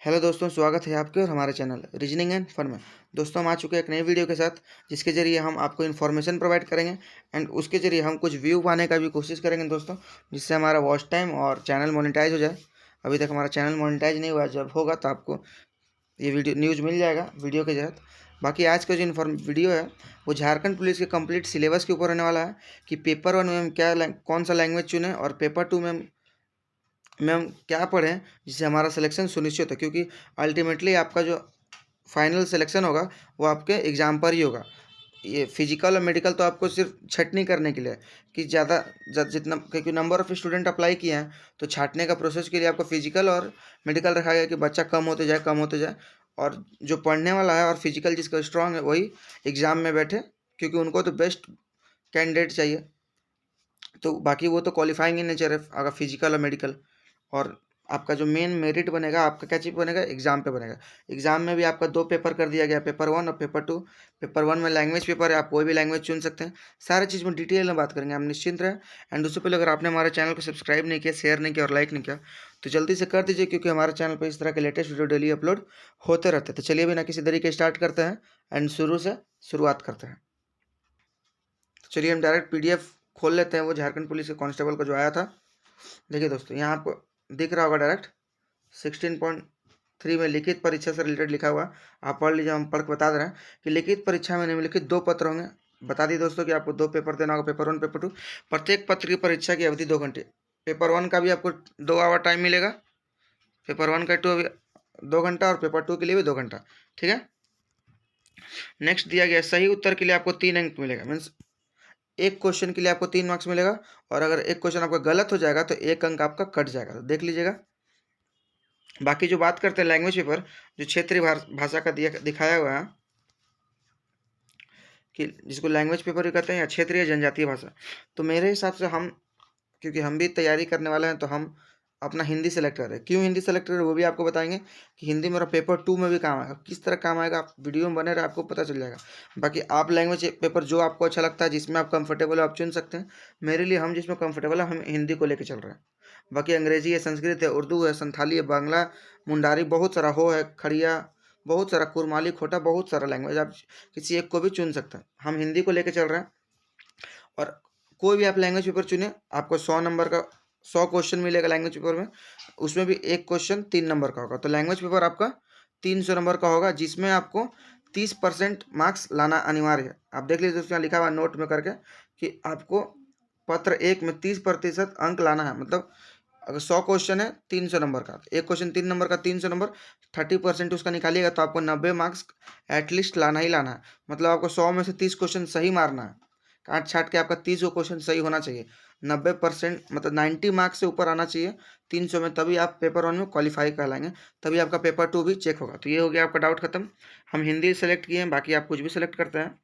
Hello दोस्तों, स्वागत है आपके और हमारे चैनल रीजनिंग एंड फन में। दोस्तों हम आ चुके हैं एक नई वीडियो के साथ, जिसके जरिए हम आपको इन्फॉर्मेशन प्रोवाइड करेंगे एंड उसके जरिए हम कुछ व्यू पाने का भी कोशिश करेंगे दोस्तों, जिससे हमारा वॉच टाइम और चैनल मोनेटाइज हो जाए। अभी तक हमारा चैनल मोनेटाइज नहीं हुआ, जब होगा तो आपको ये वीडियो न्यूज़ मिल जाएगा वीडियो के तहत। बाकी आज का जो वीडियो है वो झारखंड पुलिस के कंप्लीट सिलेबस के ऊपर होने वाला है कि पेपर 1 में हम कौन सा लैंग्वेज चुने और पेपर 2 में हम क्या पढ़ें जिससे हमारा सिलेक्शन सुनिश्चित हो, क्योंकि अल्टीमेटली आपका जो फाइनल सिलेक्शन होगा वो आपके एग्ज़ाम पर ही होगा। ये फिजिकल और मेडिकल तो आपको सिर्फ छँटनी करने के लिए है कि ज़्यादा जितना, क्योंकि नंबर ऑफ़ स्टूडेंट अप्लाई किए हैं तो छाँटने का प्रोसेस के लिए आपको फिजिकल और मेडिकल रखा गया कि बच्चा कम होते जाए और जो पढ़ने वाला है और फिजिकल जिसका स्ट्रॉन्ग है वही एग्ज़ाम में बैठे, क्योंकि उनको तो बेस्ट कैंडिडेट चाहिए। तो बाकी वो तो क्वालिफाइंग इन नेचर है अगर फिजिकल और मेडिकल। और आपका जो मेन मेरिट बनेगा आपका क्या चीज़ बनेगा, एग्ज़ाम पे बनेगा। एग्ज़ाम में भी आपका 2 पेपर कर दिया गया, पेपर 1 और पेपर 2। पेपर 1 में लैंग्वेज पेपर है, आप कोई भी लैंग्वेज चुन सकते हैं। सारे चीज़ में डिटेल में बात करेंगे, आप निश्चिंत रहें। एंड उससे पहले अगर आपने हमारे चैनल को सब्सक्राइब नहीं किया, शेयर नहीं किया और लाइक नहीं किया तो जल्दी से कर दीजिए, क्योंकि हमारे चैनल पर इस तरह के लेटेस्ट वीडियो डेली अपलोड होते रहते हैं। तो चलिए बिना किसी देरी के स्टार्ट करते हैं एंड शुरुआत करते हैं। तो चलिए हम डायरेक्ट PDF खोल लेते हैं, वो झारखंड पुलिस के कांस्टेबल का जो आया था। देखिए दोस्तों, यहाँ आपको दिख रहा होगा डायरेक्ट 16.3 में लिखित परीक्षा से रिलेटेड लिखा हुआ। आप पढ़ लीजिए, हम पढ़ के बता दे रहे हैं कि लिखित परीक्षा में निम्नलिखित 2 पत्र होंगे। बता दी दोस्तों कि आपको 2 पेपर देना होगा, पेपर 1 पेपर 2। प्रत्येक पत्र की परीक्षा की अवधि 2 घंटे। पेपर 1 का भी आपको 2 आवर टाइम मिलेगा, पेपर 1 का 2 घंटा और पेपर 2 के लिए भी 2 घंटा। ठीक है। नेक्स्ट दिया गया, सही उत्तर के लिए आपको 3 अंक मिलेगा। मीन्स एक क्वेश्चन के लिए आपको 3 मार्क्स मिलेगा, और अगर एक क्वेश्चन आपका गलत हो जाएगा तो 1 अंक आपका कट जाएगा। तो देख लीजिएगा। बाकी जो बात करते हैं लैंग्वेज पेपर, जो क्षेत्रीय भाषा का दिखाया हुआ है कि जिसको लैंग्वेज पेपर भी कहते हैं या क्षेत्रीय जनजातीय भाषा, तो मेरे हिसाब से हम, क्योंकि हम भी तैयारी करने वाले हैं, तो हम अपना हिंदी सेलेक्ट कर रहे हैं। क्यों हिंदी सेलेक्ट कर रहे हैं वो भी आपको बताएंगे कि हिंदी मेरा पेपर 2 में भी काम आएगा। किस तरह काम आएगा आप वीडियो में बने रहे, आपको पता चल जाएगा। बाकी आप लैंग्वेज पेपर जो आपको अच्छा लगता है, जिसमें आप कंफर्टेबल हो, आप चुन सकते हैं। मेरे लिए हम जिसमें कंफर्टेबल है, हम हिंदी को लेकर चल रहे हैं। बाकी अंग्रेजी है, संस्कृत है, उर्दू है, संथाली है, बांग्ला, मुंडारी, बहुत सारा हो है, खड़िया, बहुत सारा, कुरमाली, खोटा, बहुत सारा लैंग्वेज, आप किसी एक को भी चुन सकते हैं। हम हिंदी को लेकर चल रहे हैं। और कोई भी आप लैंग्वेज पेपर चुने, आपको 100 नंबर का 100 क्वेश्चन मिलेगा लैंग्वेज पेपर में, उसमें भी एक क्वेश्चन 3 नंबर का होगा। तो लैंग्वेज पेपर आपका 300 नंबर का होगा, जिसमें आपको 30% मार्क्स लाना अनिवार्य है। आप देख लीजिए दोस्तों, यहाँ लिखा हुआ नोट में करके कि आपको पत्र 1 में 30% अंक लाना है। मतलब अगर 100 क्वेश्चन है 300 नंबर का, एक क्वेश्चन 3 नंबर का, 300 नंबर, 30% उसका निकालिएगा तो आपको 90 मार्क्स एटलीस्ट लाना ही लाना है। मतलब आपको 100 में से 30 क्वेश्चन सही मारना है, काट छाट के आपका 30 क्वेश्चन सही होना चाहिए। 90% मतलब 90 मार्क्स से ऊपर आना चाहिए 300 में, तभी आप पेपर 1 में क्वालिफाई कहलाएंगे, तभी आपका पेपर 2 भी चेक होगा। तो ये हो गया आपका डाउट खत्म। हम हिंदी सेलेक्ट किए हैं, बाकी आप कुछ भी सेलेक्ट करते हैं।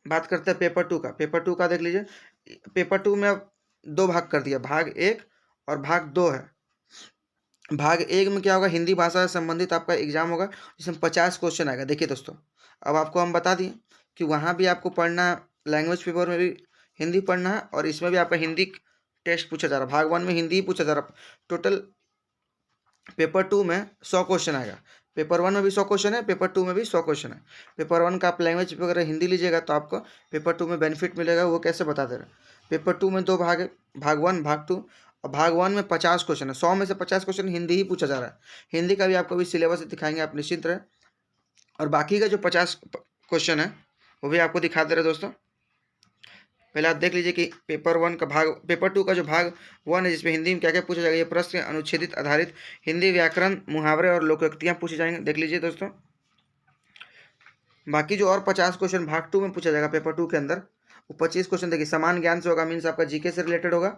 बात करते हैं पेपर 2 का। पेपर 2 का देख लीजिए, पेपर 2 में अब 2 भाग कर दिया, भाग 1 और भाग 2 है। भाग 1 में क्या होगा, हिंदी भाषा से संबंधित आपका एग्जाम होगा, जिसमें 50 क्वेश्चन आएगा। देखिए दोस्तों, अब आपको हम बता दिए कि वहाँ भी आपको पढ़ना, लैंग्वेज पेपर में भी हिंदी पढ़ना है, और इसमें भी आपका हिंदी टेस्ट पूछा जा रहा है। भाग 1 में हिंदी ही पूछा जा रहा है। टोटल पेपर 2 में 100 क्वेश्चन आएगा। पेपर 1 में भी 100 क्वेश्चन है, पेपर 2 में भी 100 क्वेश्चन है। पेपर 1 का आप लैंग्वेज पेपर अगर हिंदी लीजिएगा तो आपको पेपर 2 में बेनिफिट मिलेगा। वो कैसे बता दे रहे हैं। पेपर 2 में 2 भाग है, भाग 1 भाग 2। और भाग 1 में 50 क्वेश्चन है, 100 में से 50 क्वेश्चन हिंदी ही पूछा जा रहा है। हिंदी का भी आपको भी सिलेबस दिखाएंगे, आप निश्चिंत रहे। और बाकी का जो 50 क्वेश्चन है वो भी आपको दिखा दे रहे दोस्तों। पहले आप देख लीजिए कि पेपर 2 का जो भाग 1 है, जिसमें हिंदी में क्या क्या पूछा जाएगा। ये प्रश्न अनुच्छेदित आधारित हिंदी व्याकरण, मुहावरे और लोकोक्तियाँ पूछी जाएंगे। देख लीजिए दोस्तों। बाकी जो और 50 क्वेश्चन भाग 2 में पूछा जाएगा पेपर 2 के अंदर, वो 25 क्वेश्चन देखिए समान ज्ञान से होगा, मीन्स आपका जीके से रिलेटेड होगा,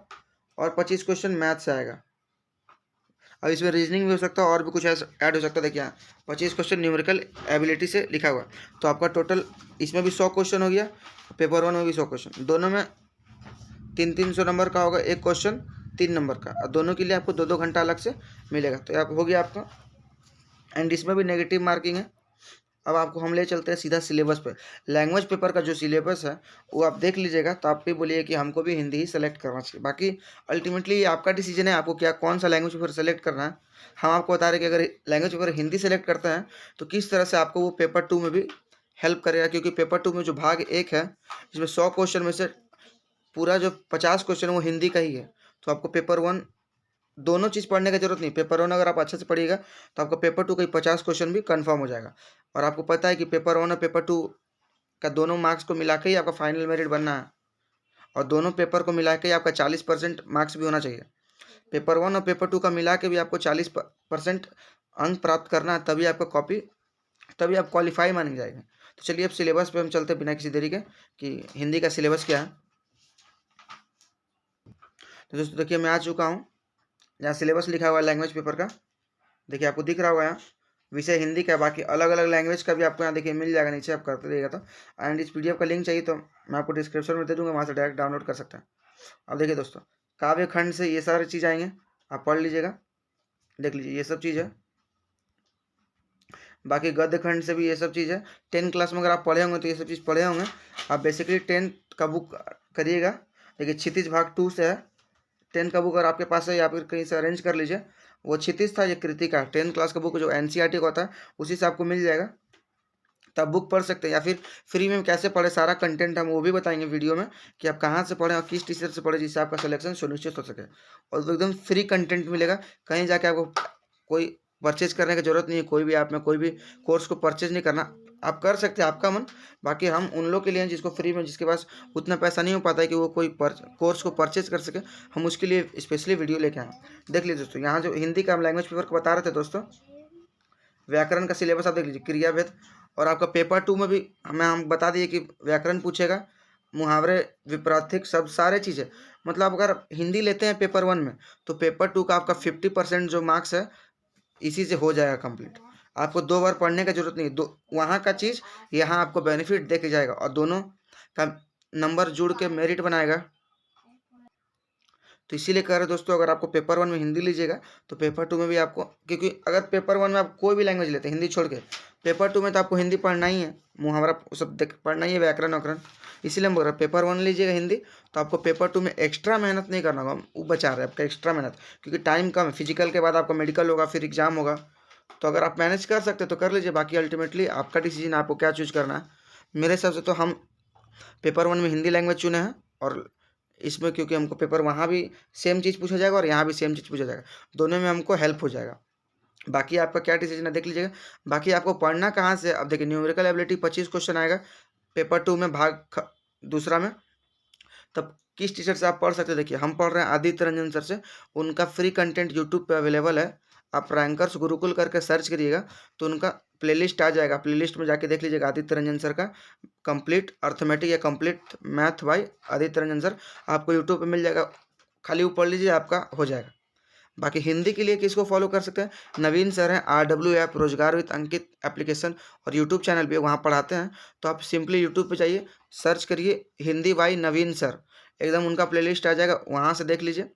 और 25 क्वेश्चन मैथ से आएगा। अब इसमें रीजनिंग भी हो सकता है और भी कुछ ऐड हो सकता है। देखिए यहाँ 25 क्वेश्चन न्यूमेरिकल एबिलिटी से लिखा हुआ, तो आपका टोटल इसमें भी 100 क्वेश्चन हो गया, पेपर 1 में भी 100 क्वेश्चन, दोनों में 300 नंबर का होगा, एक क्वेश्चन 3 नंबर का, और दोनों के लिए आपको 2 घंटा अलग से मिलेगा। तो आप हो गया आपका। एंड इसमें भी नेगेटिव मार्किंग है, अब आपको हम ले चलते हैं सीधा सिलेबस पे। लैंग्वेज पेपर का जो सिलेबस है वो आप देख लीजिएगा, तो आप भी बोलिए कि हमको भी हिंदी ही सेलेक्ट करना चाहिए। बाकी अल्टीमेटली आपका डिसीजन है, आपको क्या कौन सा लैंग्वेज पेपर सेलेक्ट करना है। हम आपको बता रहे हैं कि अगर लैंग्वेज पेपर हिंदी सेलेक्ट करते हैं तो किस तरह से आपको वो पेपर 2 में भी हेल्प करेगा, क्योंकि पेपर 2 में जो भाग 1 है जिसमें 100 क्वेश्चन में से पूरा जो 50 क्वेश्चन है वो हिंदी का ही है। तो आपको पेपर 1 दोनों चीज़ पढ़ने की जरूरत नहीं। पेपर 1 अगर आप अच्छे से पढ़िएगा तो आपका पेपर 2 का 50 क्वेश्चन भी कंफर्म हो जाएगा। और आपको पता है कि पेपर 1 और पेपर 2 का दोनों मार्क्स को मिला के ही आपका फाइनल मेरिट बनना है, और दोनों पेपर को मिला के ही आपका 40% मार्क्स भी होना चाहिए। पेपर 1 और पेपर 2 का मिला के भी आपको 40% अंक प्राप्त करना है, तभी आपका कॉपी, तभी आप क्वालिफाई माने जाएंगे। तो चलिए अब सिलेबस पे हम चलते हैं बिना किसी देरी के कि हिंदी का सिलेबस क्या है। तो दोस्तों देखिए मैं आ चुका हूँ, यहाँ सिलेबस लिखा हुआ है लैंग्वेज पेपर का, देखिए आपको दिख रहा होगा यहाँ विषय हिंदी का। बाकी अलग अलग लैंग्वेज का भी आपको यहाँ देखिए मिल जाएगा, नीचे आप करते रहिएगा। तो एंड इस पीडीएफ का लिंक चाहिए तो मैं आपको डिस्क्रिप्शन में दे दूंगा, वहाँ से डायरेक्ट डाउनलोड कर सकते हैं। अब देखिए दोस्तों, काव्य खंड से ये सारी चीज़ आएंगे, आप पढ़ लीजिएगा, देख लीजिए ये सब चीज़ है। बाकी गद्य खंड से भी ये सब चीज़ है। 10 क्लास में अगर आप पढ़े होंगे तो ये सब चीज़ पढ़े होंगे। आप बेसिकली 10 का बुक करिएगा, देखिए क्षितिज भाग 2 से है। 10 का बुक अगर आपके पास है या फिर कहीं से अरेंज कर लीजिए। वो क्षितिज था, ये कृतिका। 10 क्लास का बुक जो एनसीईआरटी का होता है उसी से आपको मिल जाएगा, तब बुक पढ़ सकते हैं। या फिर फ्री में कैसे पढ़े सारा कंटेंट हम वो भी बताएंगे वीडियो में, कि आप कहाँ से पढ़ें और किस टीचर से पढ़ें जिससे आपका सिलेक्शन सुनिश्चित हो सके। और वो एकदम फ्री कंटेंट मिलेगा, कहीं जाके आपको कोई परचेज करने की जरूरत नहीं है। कोई भी ऐप में कोई भी कोर्स को परचेज नहीं करना, आप कर सकते हैं, आपका मन। बाकी हम उन लोग के लिए हैं जिसको फ्री में, जिसके पास उतना पैसा नहीं हो पाता है कि वो कोई कोर्स को परचेज कर सके, हम उसके लिए स्पेशली वीडियो लेके आए। देख लीजिए दोस्तों, यहाँ जो हिंदी का हम लैंग्वेज पेपर को बता रहे थे दोस्तों, व्याकरण का सिलेबस आप देख लीजिए, क्रियाभेद। और आपका पेपर 2 में भी हमें हम बता दिए कि व्याकरण पूछेगा, मुहावरे, विपरीत शब्द, सारे चीज़ें। मतलब अगर हिंदी लेते हैं पेपर 1 में तो पेपर 2 का आपका 50% जो मार्क्स है इसी से हो जाएगा कंप्लीट। आपको 2 बार पढ़ने की जरूरत नहीं, दो वहाँ का चीज़ यहाँ आपको बेनिफिट दे के जाएगा, और दोनों का नंबर जुड़ के मेरिट बनाएगा। तो इसीलिए कह रहे दोस्तों, अगर आपको पेपर 1 में हिंदी लीजिएगा तो पेपर 2 में भी आपको, क्योंकि अगर पेपर 1 में आप कोई भी लैंग्वेज लेते हैं हिंदी छोड़ के, पेपर 2 में तो आपको हिंदी पढ़ना ही है, मुहावरा सब देख पढ़ना ही है, व्याकरण व्याकरण। इसीलिए हम बोल रहे हैं पेपर 1 लीजिएगा हिंदी, तो आपको पेपर 2 में एक्स्ट्रा मेहनत नहीं करना होगा। वो बचा रहे हैं आपका एक्स्ट्रा मेहनत, क्योंकि टाइम कम है। फिजिकल के बाद आपका मेडिकल होगा, फिर एग्जाम होगा। तो अगर आप मैनेज कर सकते तो कर लीजिए, बाकी अल्टीमेटली आपका डिसीजन, आपको क्या चूज करना है। मेरे हिसाब से तो हम पेपर 1 में हिंदी लैंग्वेज चुने हैं, और इसमें क्योंकि हमको पेपर वहाँ भी सेम चीज़ पूछा जाएगा और यहाँ भी सेम चीज़ पूछा जाएगा, दोनों में हमको हेल्प हो जाएगा। बाकी आपका क्या डिसीजन है देख लीजिएगा। बाकी आपको पढ़ना कहाँ से, अब देखिए न्यूमेरिकल एबिलिटी 25 क्वेश्चन आएगा पेपर 2 में, भाग दूसरा में। तब किस टीचर से आप पढ़ सकते हैं, देखिए हम पढ़ रहे हैं आदित्य रंजन सर से, उनका फ्री कंटेंट यूट्यूब पे अवेलेबल है। आप रैंकर्स गुरुकुल करके सर्च करिएगा तो उनका प्लेलिस्ट आ जाएगा, प्लेलिस्ट में जाके देख लीजिएगा आदित्य रंजन सर का कंप्लीट अर्थमेटिक या complete math bye Aditya Ranjan sir, आपको यूट्यूब पे मिल जाएगा। खाली वो पढ़ लीजिए, आपका हो जाएगा। बाकी हिंदी के लिए किसको फॉलो कर सकते हैं, नवीन सर हैं, RW ऐप, रोजगार विद अंकित एप्लीकेशन, और यूट्यूब चैनल भी वहाँ पढ़ाते हैं। तो आप सिंपली यूट्यूब पे जाइए, सर्च करिए हिंदी बाई नवीन सर, एकदम उनका प्लेलिस्ट आ जाएगा, वहाँ से देख लीजिए,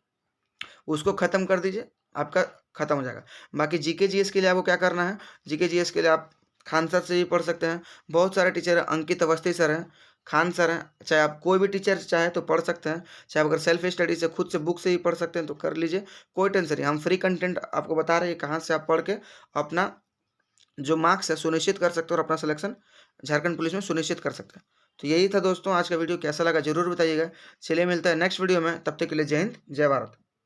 उसको ख़त्म कर दीजिए, आपका ख़त्म हो जाएगा। बाकी जीके जीएस के लिए आपको क्या करना है, जीके जीएस के लिए आप खान सर से ही पढ़ सकते हैं। बहुत सारे टीचर हैं, अंकित अवस्थी सर हैं, खान सर हैं, चाहे आप कोई भी टीचर चाहे तो पढ़ सकते हैं। चाहे अगर सेल्फ स्टडी से खुद से बुक से ही पढ़ सकते हैं तो कर लीजिए, कोई टेंशन नहीं। हम फ्री कंटेंट आपको बता रहे हैं कहाँ से आप पढ़ के अपना जो मार्क्स है सुनिश्चित कर सकते हो, और अपना सिलेक्शन झारखंड पुलिस में सुनिश्चित कर सकते हैं। तो यही था दोस्तों आज का वीडियो, कैसा लगा जरूर बताइएगा। चलिए मिलता है नेक्स्ट वीडियो में, तब तक के लिए जय हिंद जय भारत।